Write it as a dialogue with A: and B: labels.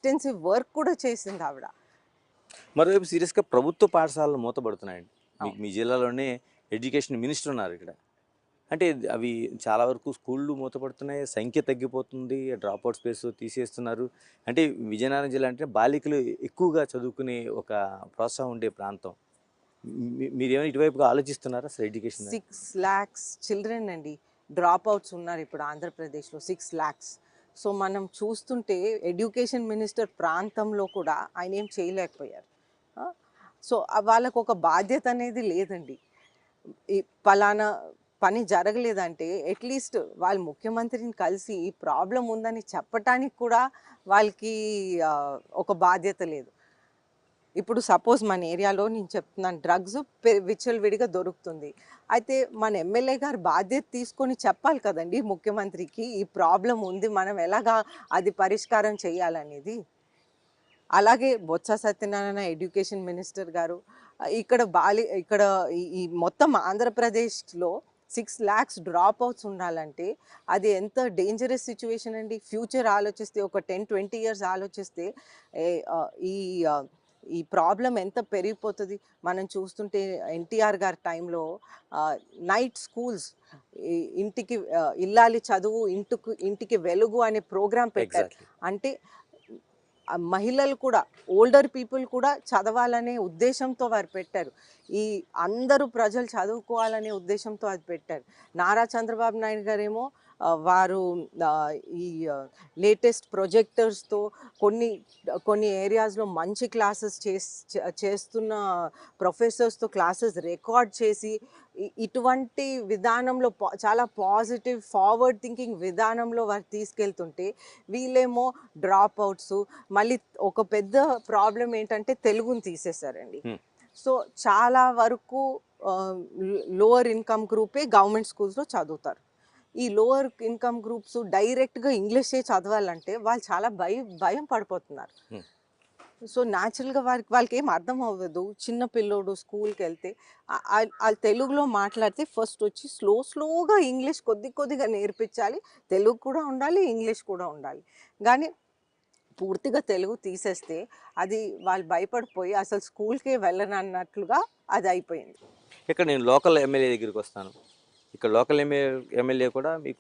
A: Extensive work కూడా చేసింది ఆవిడ.
B: మరోవైపు సీరియస్గా ప్రభుత్వ పాఠశాలలు మూతపడుతున్నాయండి. మీకు
A: అవును.
B: మీ జిల్లాలోనే ఎడ్యుకేషన్ మినిస్టర్ ఉన్నారు ఇక్కడ. అంటే అవి చాలా వరకు స్కూళ్ళు మూతపడుతున్నాయి, సంఖ్య తగ్గిపోతుంది, డ్రాప్ అవుట్ స్పేస్ తీసేస్తున్నారు. అంటే విజయనగరం జిల్లా అంటే బాలికలు ఎక్కువగా చదువుకునే ఒక ప్రోత్సాహం ఉండే ప్రాంతం. మీరేమైనా ఇటువైపుగా ఆలోచిస్తున్నారా అసలు ఎడ్యుకేషన్?
A: 6 lakhs చిల్డ్రన్ అండి డ్రాప్ అవుట్స్ ఉన్నారు ఇప్పుడు ఆంధ్రప్రదేశ్లో. 6 lakhs. సో మనం చూస్తుంటే ఎడ్యుకేషన్ మినిస్టర్ ప్రాంతంలో కూడా ఆయన ఏం చేయలేకపోయారు. ఆ? సో వాళ్ళకు ఒక బాధ్యత అనేది లేదండి. ఈ పలానా పని జరగలేదంటే అట్లీస్ట్ వాళ్ళు ముఖ్యమంత్రిని కలిసి ఈ ప్రాబ్లం ఉందని చెప్పటానికి కూడా వాళ్ళకి ఒక బాధ్యత లేదు. ఇప్పుడు సపోజ్ మన ఏరియాలో నేను చెప్తున్నాను, డ్రగ్స్ విచ్చలవిడిగా దొరుకుతుంది. అయితే మన ఎమ్మెల్యే గారు బాధ్యత తీసుకొని చెప్పాలి కదండి ముఖ్యమంత్రికి, ఈ ప్రాబ్లం ఉంది, మనం ఎలాగా అది పరిష్కారం చేయాలనేది. అలాగే బొత్స సత్యనారాయణ ఎడ్యుకేషన్ మినిస్టర్ గారు ఇక్కడ ఈ మొత్తం ఆంధ్రప్రదేశ్లో 6 lakhs డ్రాప్ అవుట్స్ ఉండాలంటే అది ఎంత డేంజరస్ సిచ్యువేషన్ అండి. ఫ్యూచర్ ఆలోచిస్తే ఒక 10-20 ఇయర్స్ ఆలోచిస్తే ఈ ఈ ప్రాబ్లం ఎంత పెరిగిపోతుంది. మనం చూస్తుంటే ఎన్టీఆర్ గారి టైంలో నైట్ స్కూల్స్, ఇంటికి ఇల్లాలి చదువు ఇంటికి వెలుగు అనే ప్రోగ్రాం పెట్టారు. అంటే మహిళలు కూడా, ఓల్డర్ పీపుల్ కూడా చదవాలనే ఉద్దేశంతో వారు పెట్టారు. ఈ అందరూ ప్రజలు చదువుకోవాలనే ఉద్దేశంతో అది పెట్టారు. నారా చంద్రబాబు నాయుడు గారేమో వారు ఈ లేటెస్ట్ ప్రొజెక్టర్స్తో కొన్ని కొన్ని ఏరియాస్లో మంచి క్లాసెస్ చేస్తున్న ప్రొఫెసర్స్తో క్లాసెస్ రికార్డ్ చేసి ఇటువంటి విధానంలో చాలా పాజిటివ్ ఫార్వర్డ్ థింకింగ్ విధానంలో వారు తీసుకెళ్తుంటే వీళ్ళేమో డ్రాప్ అవుట్స్. మళ్ళీ ఒక పెద్ద ప్రాబ్లం ఏంటంటే తెలుగుని తీసేశారండి. సో చాలా వరకు లోవర్ ఇన్కమ్ గ్రూపే గవర్నమెంట్ స్కూల్స్లో చదువుతారు. ఈ లోవర్ ఇన్కమ్ గ్రూప్స్ డైరెక్ట్గా ఇంగ్లీషే చదవాలంటే వాళ్ళు చాలా భయం పడిపోతున్నారు. సో న్యాచురల్గా వాళ్ళకి ఏం అర్థం అవ్వదు. చిన్న పిల్లోడు స్కూల్కి వెళ్తే వాళ్ళు తెలుగులో మాట్లాడితే ఫస్ట్ వచ్చి స్లోగా ఇంగ్లీష్ కొద్దిగా నేర్పించాలి. తెలుగు కూడా ఉండాలి, ఇంగ్లీష్ కూడా ఉండాలి. కానీ పూర్తిగా తెలుగు తీసేస్తే అది వాళ్ళు భయపడిపోయి అసలు స్కూల్కే వెళ్ళనన్నట్లుగా అది అయిపోయింది.
B: ఇక్కడ నేను లోకల్ ఎమ్మెల్యే దగ్గరికి వస్తాను. ఇక్కడ లోకల్ ఎమ్మెల్యే కూడా మీకు